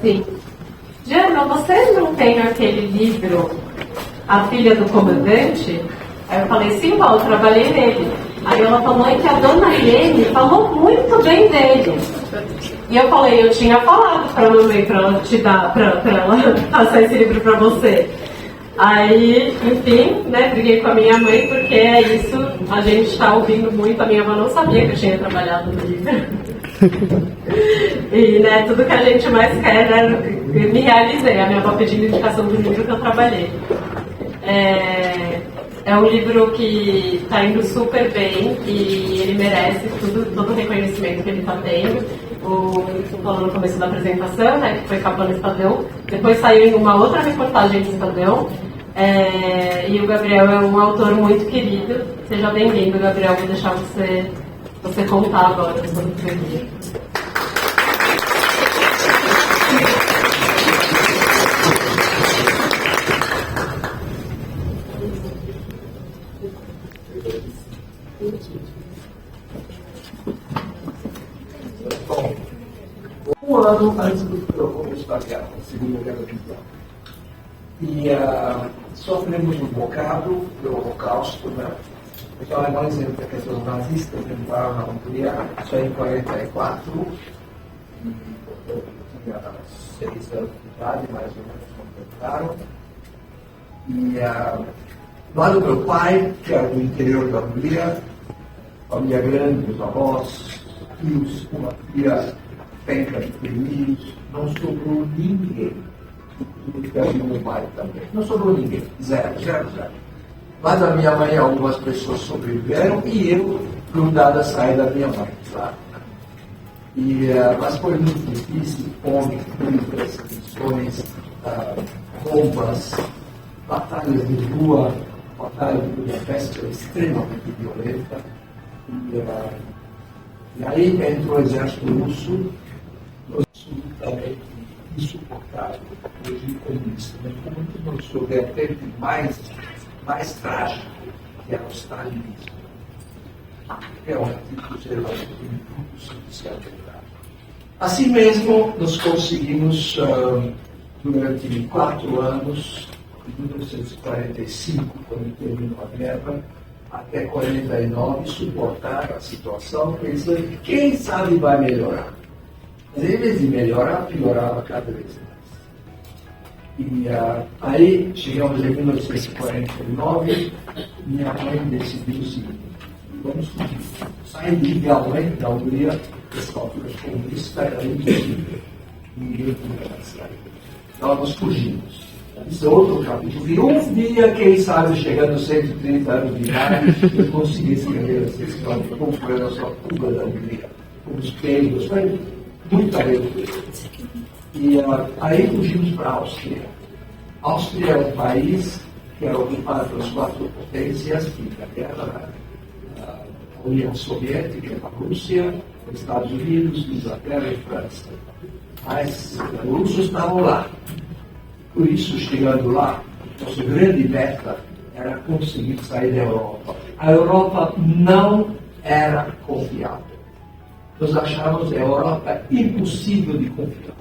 assim, Diana, você não tem aquele livro A Filha do Comandante? Aí eu falei, sim, Paulo, trabalhei nele. Aí ela falou que a dona Irene falou muito bem dele. E eu falei, eu tinha falado pra mamãe pra ela te dar, pra ela passar esse livro pra você. Aí, enfim, né, briguei com a minha mãe, porque é isso, a gente tá ouvindo muito, a minha avó não sabia que eu tinha trabalhado no livro. E, né, tudo que a gente mais quer, né, eu me realizei, a minha avó pedindo indicação do livro que eu trabalhei. É um livro que está indo super bem e ele merece todo o reconhecimento que ele está tendo. Falou no começo da apresentação, né, que foi capa no Estadão, depois saiu em uma outra reportagem do Estadão. E o Gabriel é um autor muito querido. Seja bem-vindo, Gabriel. Vou deixar você contar agora sobre o seu livro. Bom, um ano antes do começo da guerra, da Segunda Guerra Mundial. E sofremos um bocado do Holocausto, né? Os alemães, os nazistas entraram na Hungria só em 1944, tinha 6 anos de idade, mais ou menos, quando entraram. E lá do meu pai, que era do interior da Hungria, família grande, os avós, tios, uma filha penca de filhos, não sobrou ninguém. Do meu pai também. Não sobrou ninguém. Zero. Mas a minha mãe, algumas pessoas sobreviveram e eu fui dado a sair da minha mãe, claro. Mas foi muito difícil, fome, perseguições, bombas, batalhas de rua, batalha de Budapeste extremamente violenta. E aí entrou o exército russo, absolutamente insuportável, hoje comunista, mas muito não soube até mais trágico, que era o stalinismo, que é um tipo conservador social verdade. Assim mesmo, nós conseguimos, durante 4 anos, de 1945, quando terminou a guerra, até 49, suportar a situação, pensando que quem sabe vai melhorar. Mas em vez de melhorar, piorava cada vez mais. Aí, chegamos em 1949, minha mãe decidiu o seguinte: vamos fugir. Sair legalmente da Hungria, esse altura comunista era impossível. Ninguém podia sair. Então, nós fugimos. Isso é outro capítulo. E um dia, quem sabe, chegando aos 130 anos de idade, eu consegui escrever essa história, como foi a nossa fuga da Hungria, com os peidos, foi muito alegre. E aí fugimos para a Áustria. A Áustria é um país que era ocupado pelas 4 potências, que era a União Soviética, a Rússia, os Estados Unidos, Inglaterra e França. Mas os russos estavam lá. Por isso, chegando lá, nossa grande meta era conseguir sair da Europa. A Europa não era confiável. Nós achávamos a Europa impossível de confiar.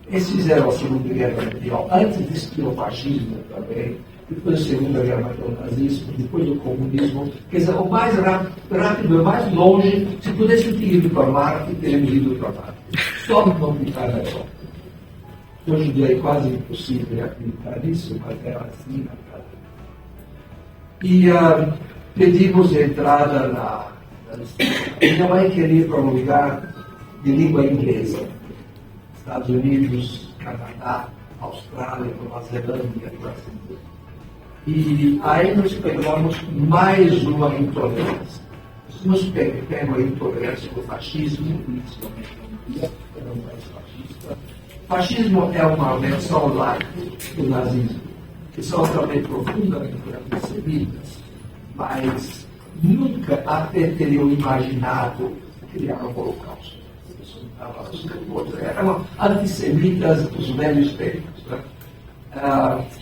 Eles fizeram a Segunda Guerra Mundial. Antes disso, tinha o fascismo também. Depois da Segunda Guerra Mundial, o nazismo. Depois do comunismo. Quer dizer, o mais rápido, o mais longe, se pudesse ter ido para Marte, teríamos ido para Marte. Só não ficar na Europa. Hoje em dia é quase impossível acreditar nisso, mas era assim na casa. E pedimos entrada na minha mãe queria ir para um lugar de língua inglesa. Estados Unidos, Canadá, Austrália, Nova Zelândia, Brasil. E aí nós pegamos mais uma intolerância. Nós pegamos a intolerância do fascismo, principalmente na Hungria, que era um país fascista. Fascismo é uma versão light do nazismo, que são também profundamente antissemitas, mas nunca até teriam imaginado criar um holocausto. Eram antissemitas dos velhos tempos.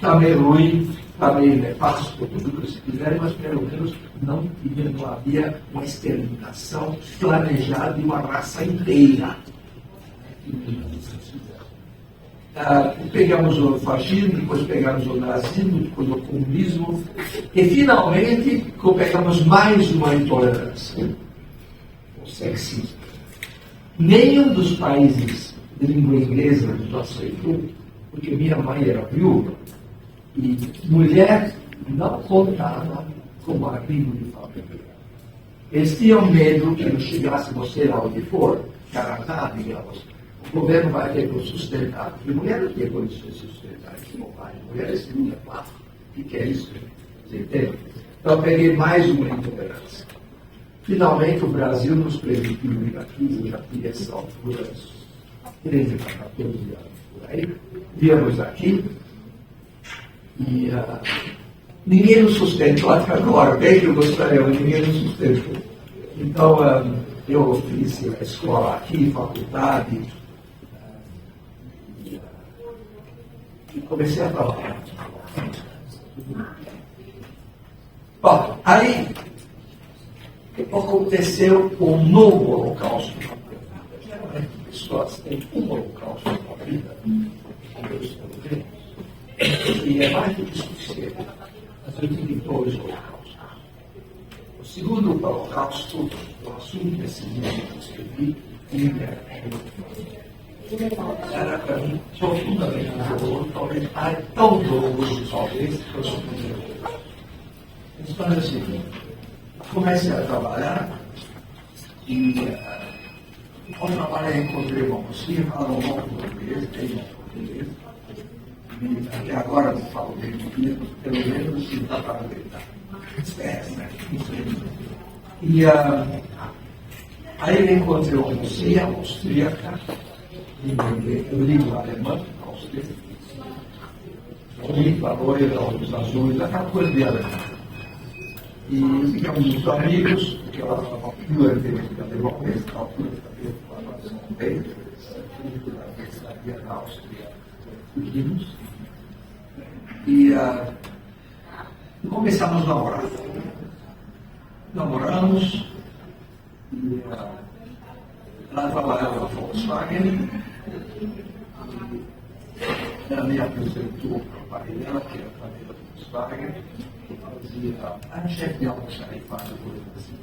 Também ruim, também nefasto, tudo que se quiser, mas pelo menos não havia uma exterminação planejada de uma raça inteira. Pegamos o fascismo, depois pegamos o nazismo, depois o comunismo, e finalmente pegamos mais uma intolerância, o sexismo. Nenhum dos países de língua inglesa nos aceitou, porque minha mãe era viúva, e mulher não contava como arrimo de família. Eles tinham medo que eu chegasse, você lá onde for, Canadá, digamos, o governo vai ter que sustentar. E mulher não tem condições de sustentar, isso não vai. Mulher é segunda classe. O que é isso? Você entende? Então, eu peguei mais uma intolerância. Finalmente, o Brasil nos permitiu vir aqui, eu já tinha essa altura, 13 para 14 anos por aí. Viemos aqui e ninguém nos sustentou até agora, bem que eu gostaria, mas ninguém nos sustentou. Então, eu fiz a escola aqui, faculdade, e comecei a trabalhar. Bom, aí aconteceu um novo holocausto. Geralmente, pessoas têm um holocausto na vida, e é mais do que suficiente. Mas eu tive dois holocaustos. O segundo holocausto, o assunto desse livro que eu escrevi, era para mim profundamente doloroso, talvez tão doloroso, talvez, que eu sofri. Então é o seguinte, comecei a trabalhar e ao trabalhar encontrei uma mocinha, falava um pouco português, tem um português, e até agora não falo bem português, pelo menos se dá para acreditar. Esquece, né? E aí eu encontrei uma mocinha austríaca, eu ligo alemã, austríaca, bonita, loira, olhos azuis, aquela coisa de alemã. E ficamos muito amigos, porque ela estava pura de alemão, na altura também falava bem, na Universidade da Áustria, e começamos a namorar. Namoramos, e ela trabalhava na Volkswagen, e ela me apresentou para o pai dela, que era a família da Volkswagen, que fazia a chefe de almoxarifado, coisa assim.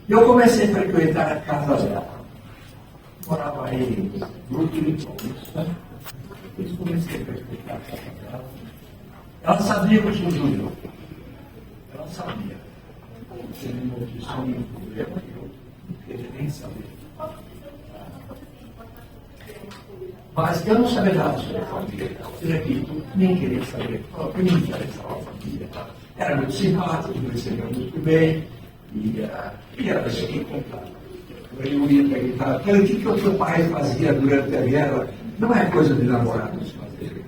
E eu comecei a frequentar a casa dela. Morava em Brooklyn, né? Eu comecei a frequentar a casa dela. Ela sabia que eu sou judeu. Ela sabia. Você não disse nenhum problema, eu não queria nem saber. Mas eu não sabia nada sobre a família. Eu repito, nem queria saber. Eu me interessava a família. Era muito simpático, me recebeu muito bem. E era isso que eu contava. Eu ia perguntar, o que o teu pai fazia durante a guerra? Não é coisa de namorados fazer.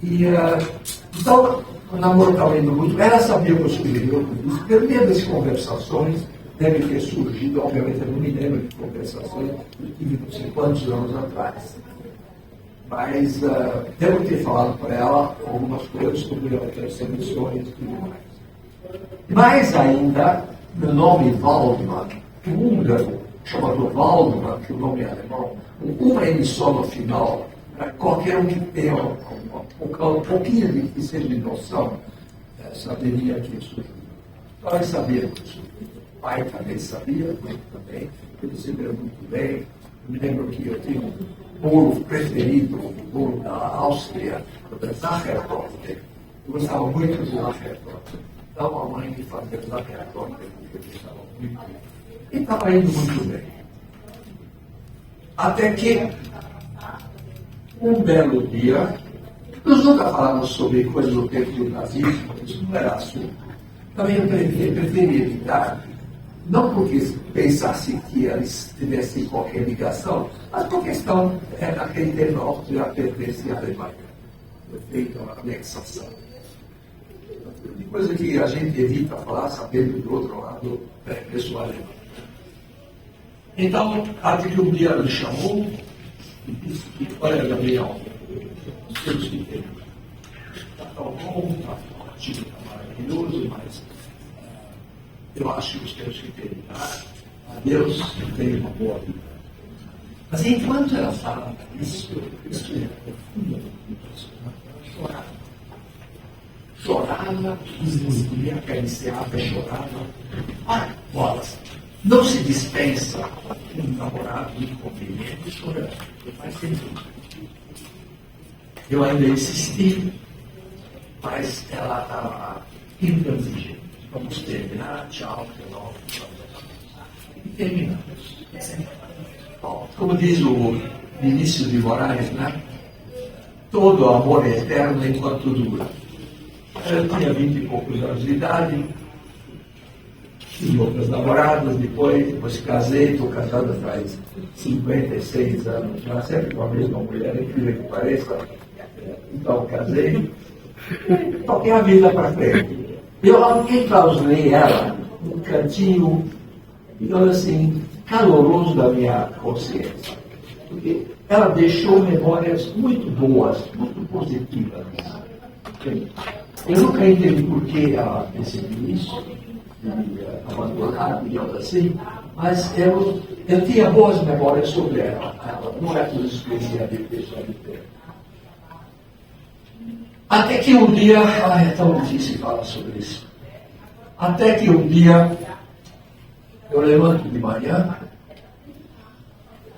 E então, o namoro estava indo muito. Ela sabia que eu escrevia o livro. Pelo meio das conversações, deve ter surgido, obviamente, eu não me lembro de conversações, eu tive não sei quantos anos atrás. Mas devo ter falado para ela algumas coisas sobre as emissões e tudo mais. Mais ainda, meu nome Waldman, o húngaro chamado Waldman, que o nome é alemão, uma emissão no final, qualquer um que tenha um pouquinho de noção, saberia que isso. Então, eu sabia disso. O pai também sabia, muito também, ele recebeu muito bem. Eu me lembro que eu tinha um bolo preferido, o bolo da Áustria, da Sachertorte. Eu gostava muito do Sachertorte. Da uma mãe que fazia Sachertorte, eu gostava muito. E estava indo muito bem. Até que, um belo dia, nós nunca falamos sobre coisas do tempo do nazismo, isso não era assunto. Também eu preferi evitar, não porque pensasse que eles tivessem qualquer ligação, mas por questão, naquele tempo, a Áustria pertencia à Alemanha. Foi feita uma anexação. De coisa que a gente evita falar, sabendo do outro lado, pessoal alemão. Então, até que um dia ele chamou e disse que, olha, Gabriel, eu sei que está tão bom, está ótimo, está maravilhoso, mas eu acho que temos que terminar. Adeus, que tenha uma boa vida. Mas enquanto ela falava isso era profundamente chorava. Chorava, me acariciava, chorava. Olha, bolas, não se dispensa um namorado inconveniente chorando. Faz sentido. Eu ainda insisti, mas ela estava intransigente. Vamos terminar, tchau, até logo. E terminamos. Bom, como diz o Vinícius de Moraes, né? Todo amor é eterno enquanto dura. Eu tinha 20 e poucos anos de idade, tive outras namoradas, depois casei, estou casado faz 56 anos, já sempre com a mesma mulher, incrível que pareça. Então casei, toquei a vida para frente. Eu enclausurei ela num cantinho, digamos assim, caloroso da minha consciência. Porque ela deixou memórias muito boas, muito positivas. Eu nunca entendi por que ela decidiu isso, abandonar, digamos assim, mas eu tinha boas memórias sobre ela. Ela não é tudo especial de pessoa de tempo. Até que um dia, é tão difícil falar sobre isso. Até que um dia, eu levanto de manhã,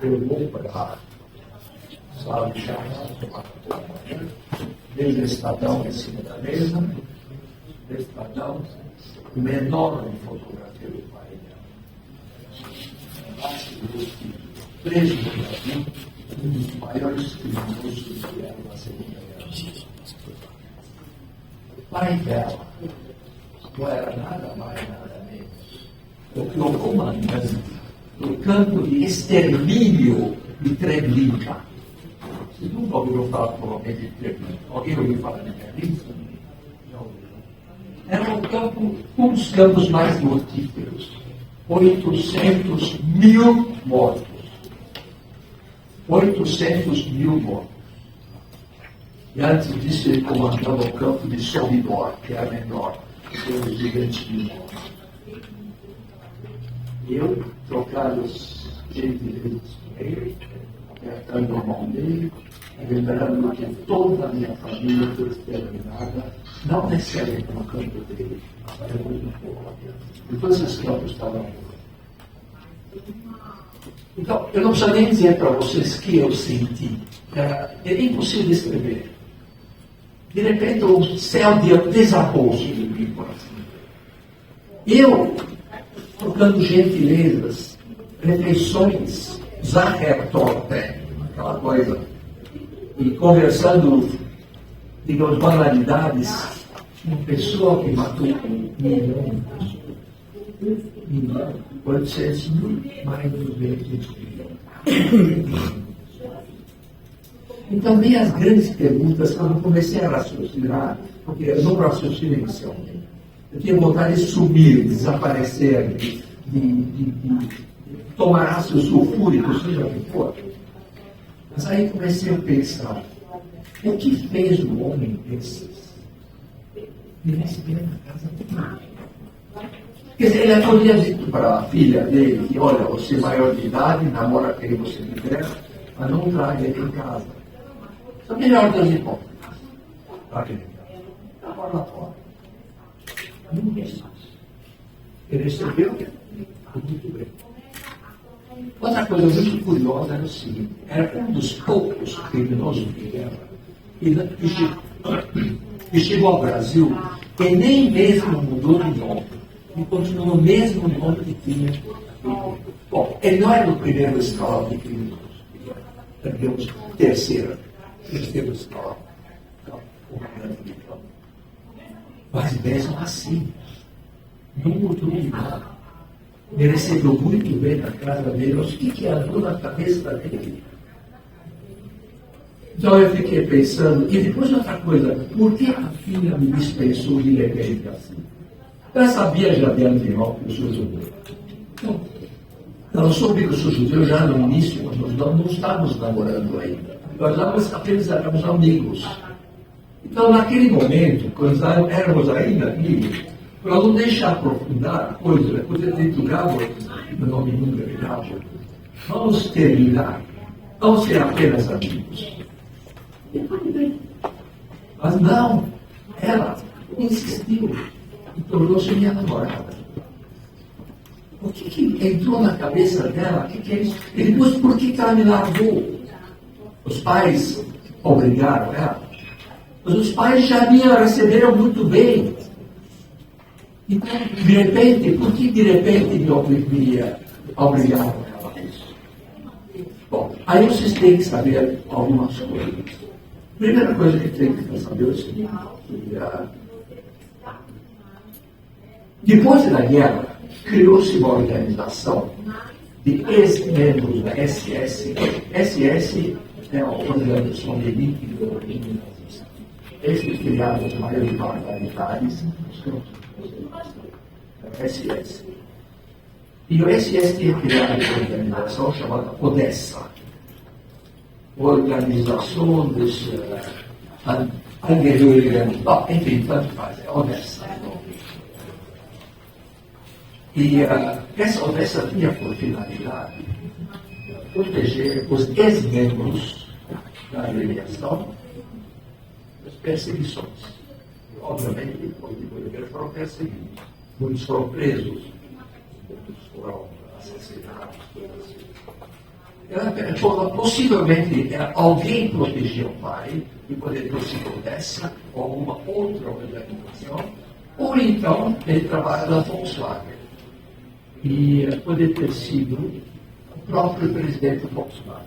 eu vou para a sala de chá, vejo o Estadão em cima da mesa, o Estadão, uma enorme fotografia do pai dela. Preso no Brasil, um dos maiores criminosos que era na Segunda Guerra Mundial. O pai dela não era nada mais, nada menos do que o comandante do campo de extermínio de Treblinka. Vocês nunca ouviram falar provavelmente de Treblinka? Alguém ouviu falar de Treblinka? Não. Era um dos campos mais mortíferos. 800 mil mortos. 800 mil mortos. E antes disso ele comandava o campo de Sobibor, que era menor, que era o gigante de mortos. Eu, trocados gentilezas com ele, apertando a mão dele, lembrando que toda a minha família foi exterminada, não necessariamente no campo dele, mas depois no povo adiante. Depois esses campos estavam mortos. Então, eu não preciso nem dizer para vocês que eu senti. É impossível descrever. De repente, o céu desabou sobre mim. Eu, trocando gentilezas, refeições, Zachertorte, aquela coisa, e conversando, digamos, banalidades, uma pessoa que matou 1 milhão de pessoas, 800 mil, mais de 200 milhões. Então, vem as grandes perguntas, quando eu comecei a raciocinar, porque eu não raciocino inicialmente. Eu tinha vontade de sumir, desaparecer, de tomar ácido sulfúrico, seja o que for. Mas aí comecei a pensar, o que fez o homem desses viver na casa dele? Quer dizer, ele podia dito para a filha dele que, olha, você é maior de idade, namora quem você quiser, mas não traga ele em casa. Isso é a melhor das hipóteses. Traga ele em casa. Namora lá fora. Ninguém mais. Ele recebeu muito bem. Outra coisa muito curiosa era o seguinte, era um dos poucos criminosos de guerra que chegou ao Brasil e nem mesmo mudou de nome. E continuou o mesmo nome que tinha. Bom, ele não era o primeiro escalão de criminosos. Digamos, terceiro escalão. Mas mesmo assim, não mudou de nada. Ele recebeu muito bem na casa dele, mas o que andou na cabeça dele? Então eu fiquei pensando, e depois outra coisa, por que a filha me dispensou de repente assim? Ela sabia já de antemão que eu sou judeu. Então, ela soube que eu sou judeu já no início, nós não estávamos namorando ainda. Nós apenas éramos amigos. Então, naquele momento, quando éramos ainda amigos, Para não deixar aprofundar a coisa, depois eu titulava o nome número, vamos terminar, vamos ser apenas amigos. Mas não, ela insistiu e tornou-se minha namorada. O que entrou na cabeça dela? O que é isso? E depois, por que ela me largou? Os pais obrigaram ela. Mas os pais já me receberam muito bem. Então, de repente, por que de repente me obrigaram ela a isso? Bom, aí vocês têm que saber algumas coisas. Primeira coisa que tem que saber é o seguinte. Depois da guerra, criou-se uma organização de ex-membros da SS. SS é a organização de elite do regime nazista. Esses criados maioritários, SS. E o SS tinha criado uma organização chamada Odessa. Organização dos Angehörigen, enfim, tanto faz, é Odessa. E essa Odessa tinha por finalidade proteger os ex-membros da agremiação das perseguições. E, obviamente, depois de Bolívar foram perseguidos. Muitos foram presos, muitos foram assassinados. Possivelmente alguém protegia o pai, e poderia ter sido Odessa ou uma outra organização, ou então ele trabalha na Volkswagen. E poderia ter sido o próprio presidente Volkswagen,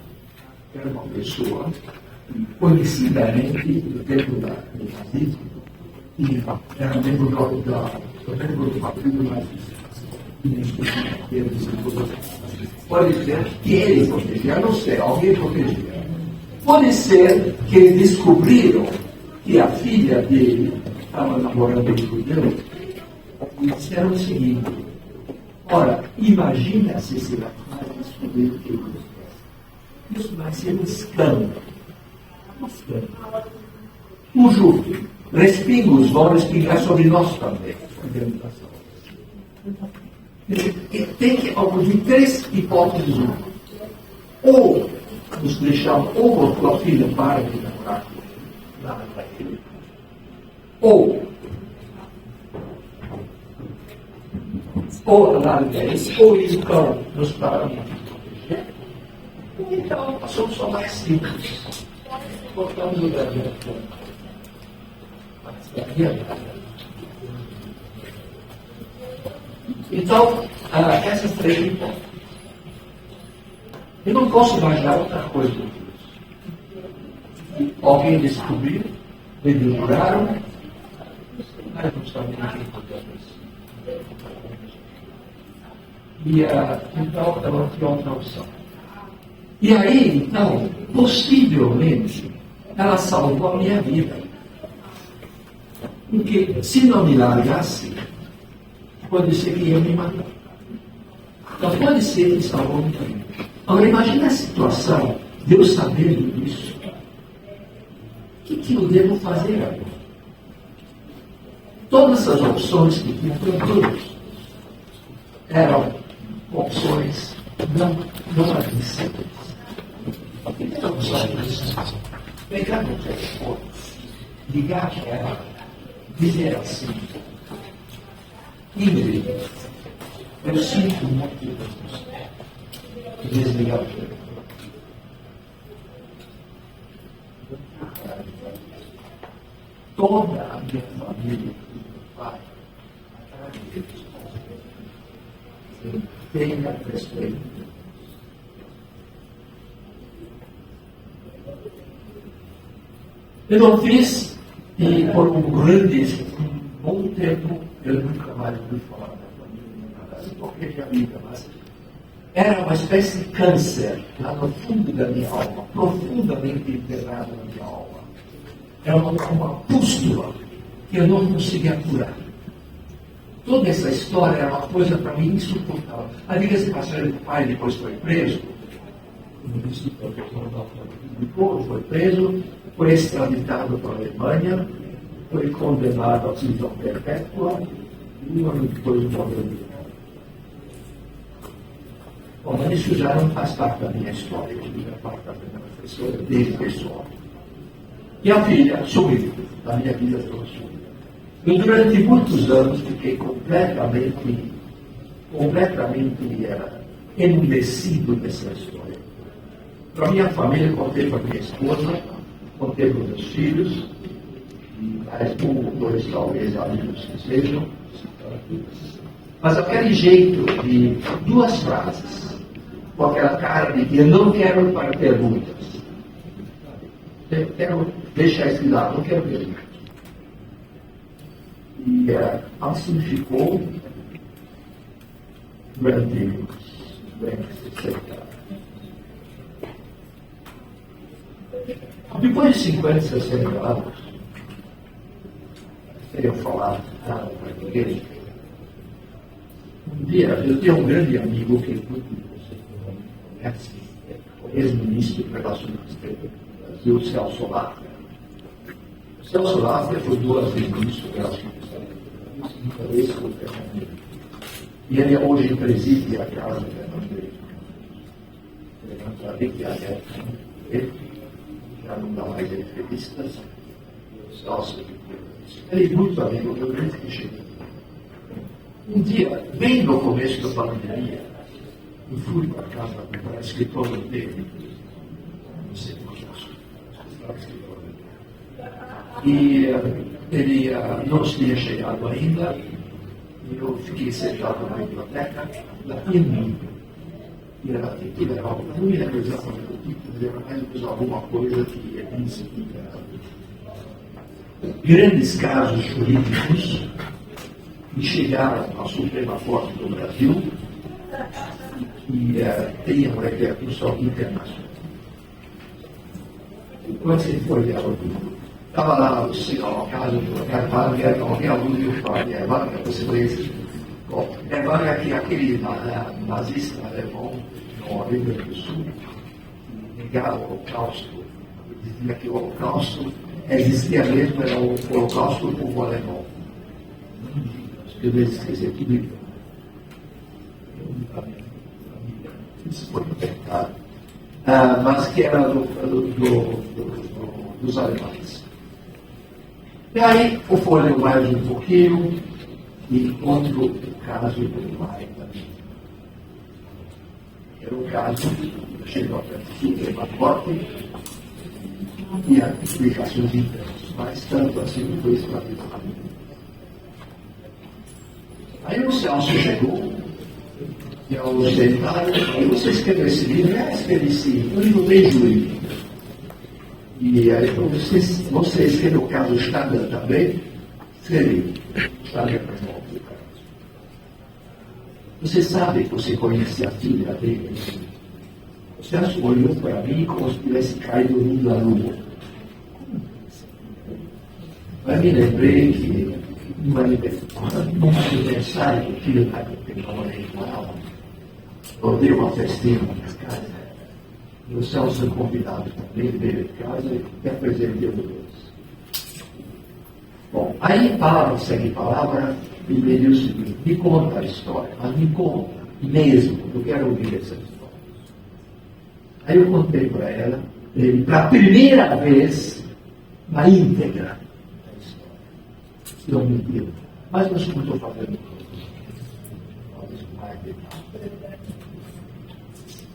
que era uma pessoa conhecidamente do tempo do nazismo, e era membro do partido nazista. Pode ser que ele protegia, não sei, alguém protegia. Pode ser que eles descobriram que a filha dele estava namorando um judeu e disseram o seguinte: ora, imagina se esse rapaz descobrir o que ele fez. Isso vai ser um escândalo. Um escândalo. Cujo respingos vão respingar sobre nós também. Tem que de três hipóteses. Ou nos deixar, ou a tua filha para de namorar nada para ele, ou larga isso, ou então nos paramos de proteger, ou então a solução mais simples. Botamos o garoto. Então, essas três hipóteses. Eu não posso imaginar outra coisa do que isso. Alguém descobriu, deduraram, mas não sabem quem foi isso. E então ela tinha outra opção. E aí, então, possivelmente, ela salvou a minha vida. Porque se não me largasse, pode ser que ia me matar. Então pode ser que salvou minha vida. Agora imagina a situação de eu sabendo disso. O que eu devo fazer agora? Todas as opções que tinha, eram opções não admissíveis. Então, pegar no telefone, ligar para ela, dizer assim: Ingrid, eu sinto muito de você. E desligar o telefone. Toda a minha família, meu pai, tenha respeito. Eu não fiz, e por um bom tempo, eu nunca mais fui falar da família, porque minha amiga, mas era uma espécie de câncer lá no fundo da minha alma, profundamente enterrado na minha alma. Era uma pústula que eu não conseguia curar. Toda essa história era uma coisa para mim insuportável. A diga-se passagem, o pai depois foi preso, foi preso, foi extraditado para a Alemanha, foi condenado à prisão perpétua Um ano depois do Paulo. Bom, mas isso já não faz parte da minha história, já faz parte da minha história desde pessoal. E a filha sumiu, da minha vida toda sumiu. Eu, durante muitos anos, fiquei completamente enmudecido dessa história. Para a minha família, contei para minha esposa, contei para os meus filhos, e mais um, dois, talvez, amigos que sejam. Mas aquele jeito de duas frases, com aquela cara de eu não quero para perguntas. Eu quero deixar isso de lado, não quero perguntas. E assim ficou durante 60 anos. Depois de 50, 60 anos, eu falar para ninguém. Um dia, eu tenho um grande amigo que conhece, ex-ministro de Relações Exteriores, o Celso Laffer. O Celso Laffer foi 2 vezes ministro de Relações Exteriores, e ele hoje preside a Casa de ele já não dá mais entrevistas. Ele é muito amigo do grande Cristiano. Um dia, bem no começo da pandemia, eu fui para a casa para o escritório dele. Não sei como e ele não tinha chegado ainda. E eu fiquei sentado na biblioteca, lá em mim. E ela não me lembro exatamente o tipo, mas era mais ou menos alguma coisa que é insignificante. Grandes casos jurídicos que chegaram à Suprema Corte do Brasil e têm uma repercussão internacional. Quando você foi ver estava lá o caso do Vargas, alguém aluno do Vargas, você conhece? Vargas que aquele nazista alemão no Rio Grande do Sul negava o Holocausto, dizia que o Holocausto existia mesmo, era o Holocausto do povo alemão. Eu não esqueci tudo isso foi inventado, mas que era dos alemães. E aí eu fui mais um pouquinho e encontro o caso do Maia também. Era um caso que chegou até a Suprema Corte e a explicações internas, mas tanto assim não foi escravizado. Aí o Celso chegou e ao seminário, aí você escreveu esse livro, escrevi esse livro, um livro bem jurídico. E aí você escreveu o caso do Estado também? Escrevi. Estado é o caso. Você sabe que você conhece a filha dele? O Celso olhou para mim como se tivesse caído da lua. Mas me lembrei que num aniversário do filho da minha mãe com ela, eu dei uma festinha na minha casa. E o Celso foi convidado também, veio de casa e apresentei o Deus. Bom, aí palavra segue palavra, e me diz o seguinte: me conta a história, mas me conta mesmo, eu quero ouvir essa história. Aí eu contei para ela, ele, pela primeira vez, na íntegra da história. Não me deu, mas nós não estou fazendo.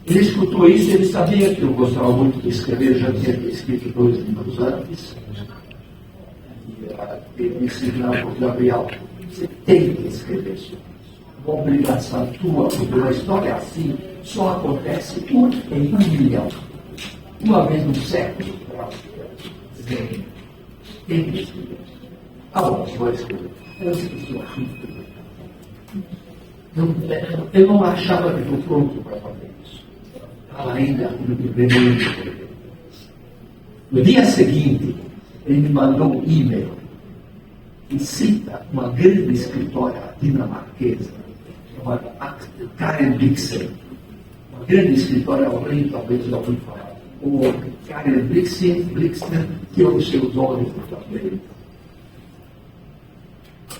Ele escutou isso, ele sabia que eu gostava muito de escrever, já tinha escrito 2 livros antes. E ele disse: não, Gabriel, você tem que escrever isso. Uma obrigação tua, porque uma história assim só acontece em 1 milhão. Uma vez no século. Tem que escrever. Ah, bom, vou escrever. Eu não achava que estou pronto para fazer isso. Estava ainda no No dia seguinte, ele me mandou um e-mail que cita uma grande escritora dinamarquesa chamada Karen Blixen. Uma grande escritora, alguém talvez já ouviu falar. O Karen Blixen, que é os seus olhos também.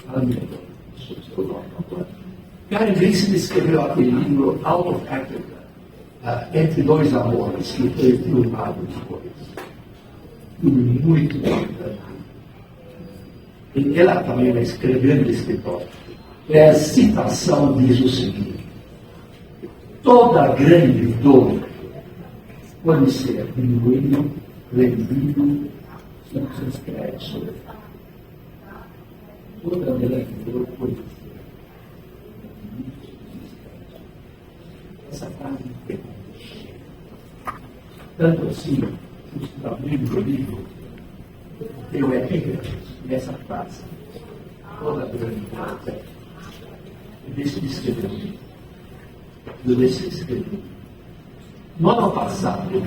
Ela me mandou. o seu nome agora. Karen Greensill escreveu aquele livro Out of Africa, Entre Dois Amores, que foi filmado depois. Muito importante. E ela também vai escrever no escritório. A citação diz o seguinte: toda grande dor pode ser diminuída, rendido, sem escrever sobre ela. Toda grande dor pode ser. Essa frase é tanto assim, se abrir o livro, tem o epígrafe dessa frase. Toda grande dor. Eu decidi escrever um livro. Eu decidi escrever. No ano passado, eu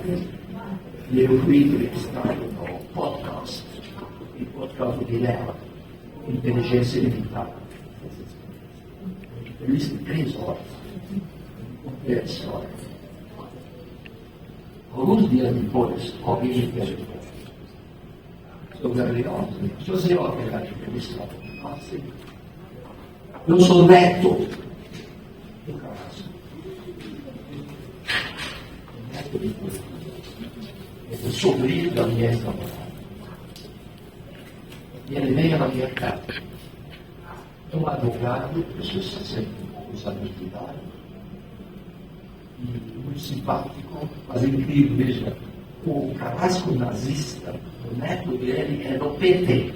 fui entrevistado no podcast de Leva, Inteligência Limitada. Entrevista de 3 horas. Contei a história. Alguns dias depois, alguém me perguntou: Sr. Gabriel, o senhor seria aquela entrevista? Sim. Eu sou neto do Castro. Neto de Deus. Eu sou sobrinho da minha ex-namorada. E ele veio na minha casa. É um advogado, pessoa de 60 anos de idade, e muito simpático, mas incrível, veja, o carrasco nazista, o neto dele é do PT.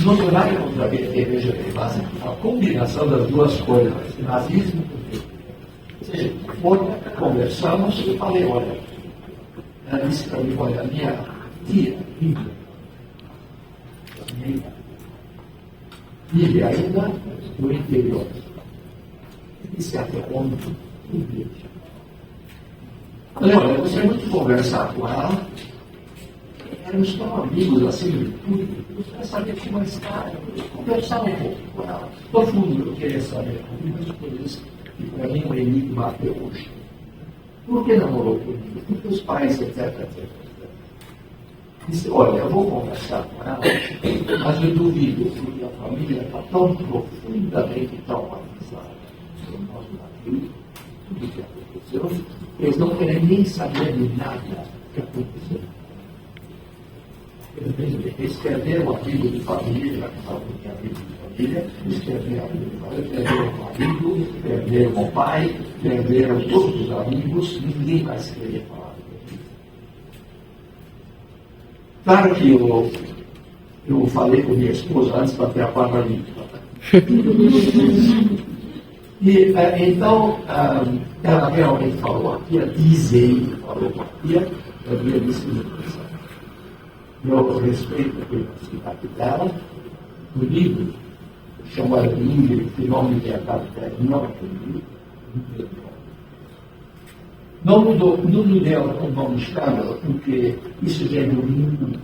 Não tem nada contra a PT, veja bem, mas a combinação das duas coisas, nazismo e PT. Ou seja, conversamos e falei: olha, ela disse para mim: olha, minha tia, vive ainda no interior. Disse até onde? Falei: olha, eu gostaria muito de conversar com ela. Éramos tão amigos assim de tudo. Eu queria saber como ela está. Conversar um pouco com ela. No fundo, eu queria saber algumas coisas que para mim é um enigma até hoje. Por que namorou comigo? Porque os pais, etc. Disse: olha, eu vou conversar com ela, mas eu duvido, porque a família está tão profundamente traumatizada sobre o nosso marido, tudo que aconteceu, eles não querem nem saber de nada que aconteceu. Eles perderam o amigo de família, já que estavam com amigo de família, eles perderam o amigo de família, perderam o marido, perderam o pai, perderam todos os amigos, ninguém mais queria falar. Claro que eu falei com minha esposa antes para ter a barba limpa. E então, ela realmente falou aqui, dizem, falou aqui, eu havia disse isso. Eu respeito a privacidade dela. O livro, chamado de Ingrid, que nome de verdade não é livro. Não mudei o nome escândalo, porque isso já é do livro.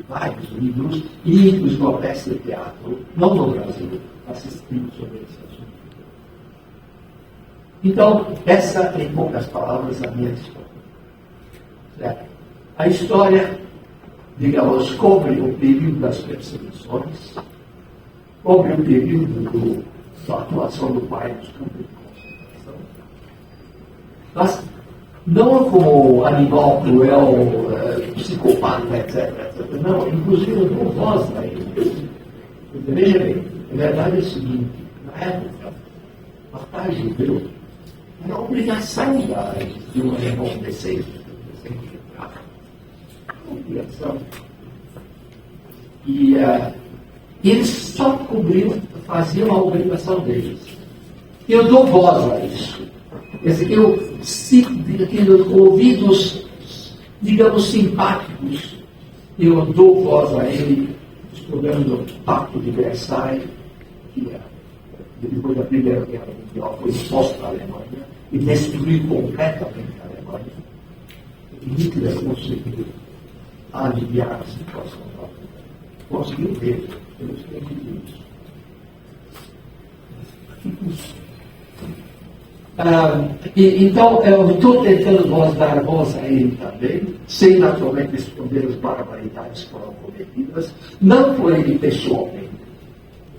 Vários livros, livros do peça de teatro, não no Brasil, assistindo sobre esse assunto. Então, essa, em poucas palavras, é a minha história. Certo? A história, digamos, cobre o período das perseguições, cobre o período da atuação do pai nos campos de concentração. Mas não como animal cruel, psicopata, etc. Não, inclusive eu dou voz a ele. Veja bem, a verdade é o seguinte: na época, matar judeu era obrigação de um alemão decente. Obrigação. E eles só cobriam, faziam a obrigação deles. Eu dou voz a isso. Quer dizer, eu ouvidos, digamos, simpáticos, eu dou voz a ele, estudando o Pacto de Versailles, que depois da Primeira Guerra Mundial foi exposto à Alemanha e destruiu completamente a Alemanha. E Hitler conseguiu aliviar a situação da Alemanha. Conseguiu ver, eu escrevi isso. Então, eu estou tentando dar voz a ele também, sem naturalmente responder as barbaridades que foram cometidas. Não por ele pessoalmente.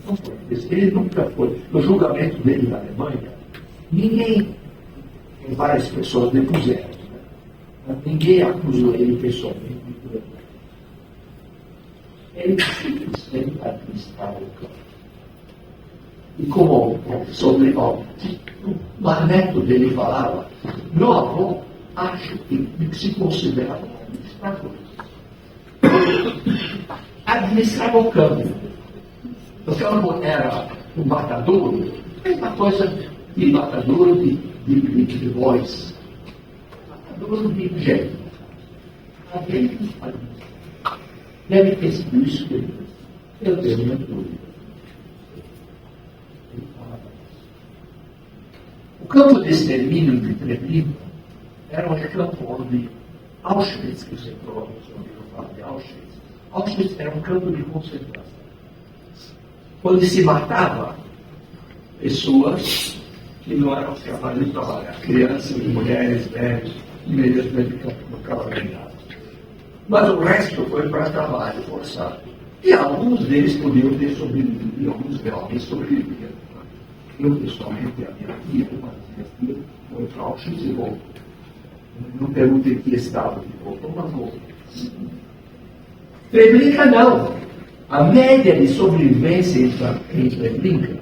Não foi. Ele nunca foi. No julgamento dele na Alemanha, ninguém, várias pessoas depuseram. Ninguém acusou ele pessoalmente. Ele simplesmente administrava o campo. E como sobre o neto dele falava, meu avô acho que se considerava um administrador. Administrava o campo. O campo era um matadouro, uma coisa de matadouro de voz. Matadouro de gente. Deve ter sido isso que eu tenho minha dúvida. O campo de extermínio de Treblinka era um campo onde Auschwitz, que você provavelmente ouviu falar de Auschwitz, Auschwitz era um campo de concentração, onde se matava pessoas que não eram capazes de trabalhar, crianças, mulheres, velhos, imediatamente no cavalariado. Mas o resto foi para trabalho forçado. E alguns deles podiam ter sobrevivido, e alguns realmente sobreviveram. Eu, pessoalmente, a minha tia, uma das minhas tias, foi para Auschwitz e voltou. Não perguntei que estado que voltou, mas voltou. Treblinka não. A média de sobrevivência em Treblinka,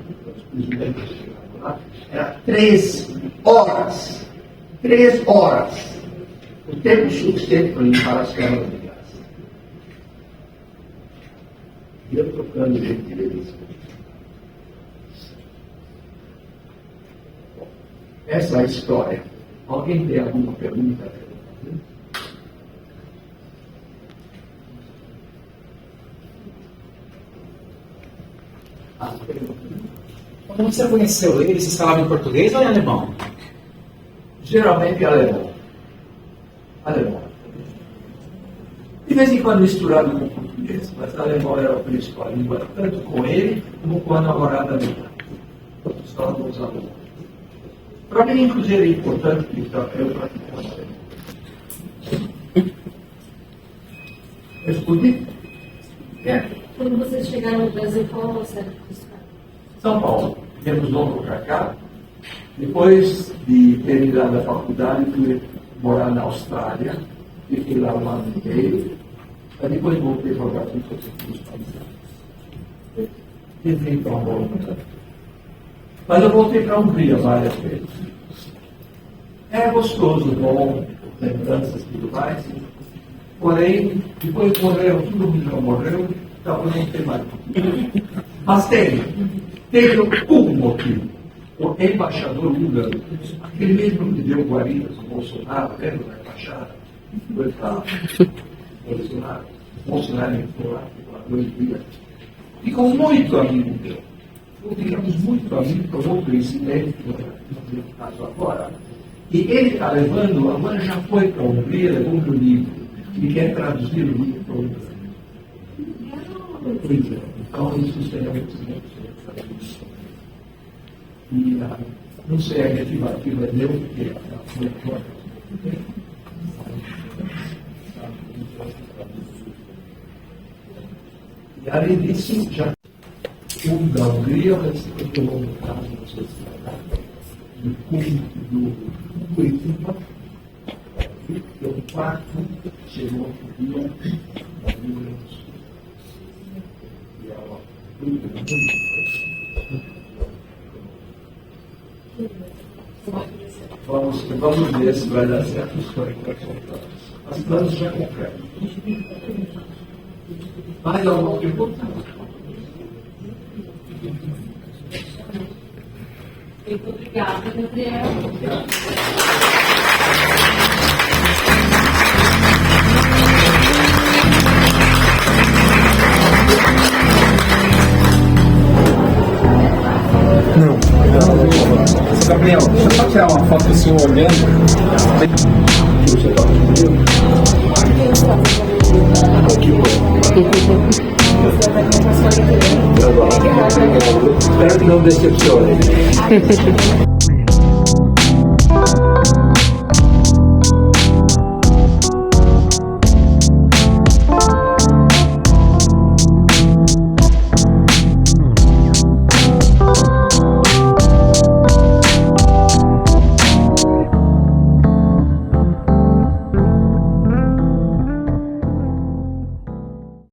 era 3 horas. 3 horas. O tempo suficiente para limpar as câmaras de gás. E eu tocando gentileza. Essa é a história. Alguém tem alguma pergunta? Quando você conheceu ele, você falava em português ou em alemão? Geralmente alemão. Alemão. De vez em quando misturado com português, mas alemão era a principal língua, tanto com ele como com a namorada dele. Só os alunos. Para mim, inclusive, é importante que eu praticar alemão. Respondi? Quando vocês chegaram no Brasil, qual você era? São Paulo. Viemos logo para cá. Depois de terminar a faculdade, fui morar na Austrália. Fiquei lá um ano inteiro. Aí depois voltei para o Brasil para fazer os países. Tentei para uma volta. Mas eu voltei para a Hungria várias vezes. É gostoso, bom, lembranças e tudo mais. Porém, depois morreu, todo mundo morreu, então não tem mais motivo. Mas teve um motivo. O embaixador húngaro, aquele mesmo que deu guaridas ao Bolsonaro, lembra da embaixada? Foi para Bolsonaro entrou lá, ficou lá 2 dias. Ficou muito amigo meu. Ficamos muito amigos com outro incidente, no caso agora. E ele está levando, agora já foi para a Hungria, levou um livro, e quer traduzir o livro para o Hungria. Então, isso seria muito. E não sei a estimativa deu, porque foi fora. E além disso, já o da Hungria vai ser pelo caso do culto do Curitiba, que é o quarto, chegou a dia da Rio Grande do Sul. E ela muito vamos ver se vai dar certo os planos. As planos já concretos. Mais alguma pergunta? Muito obrigada, Gabriel. Gabriel, deixa eu só tirar uma foto do senhor olhando. Espero que não decepcione.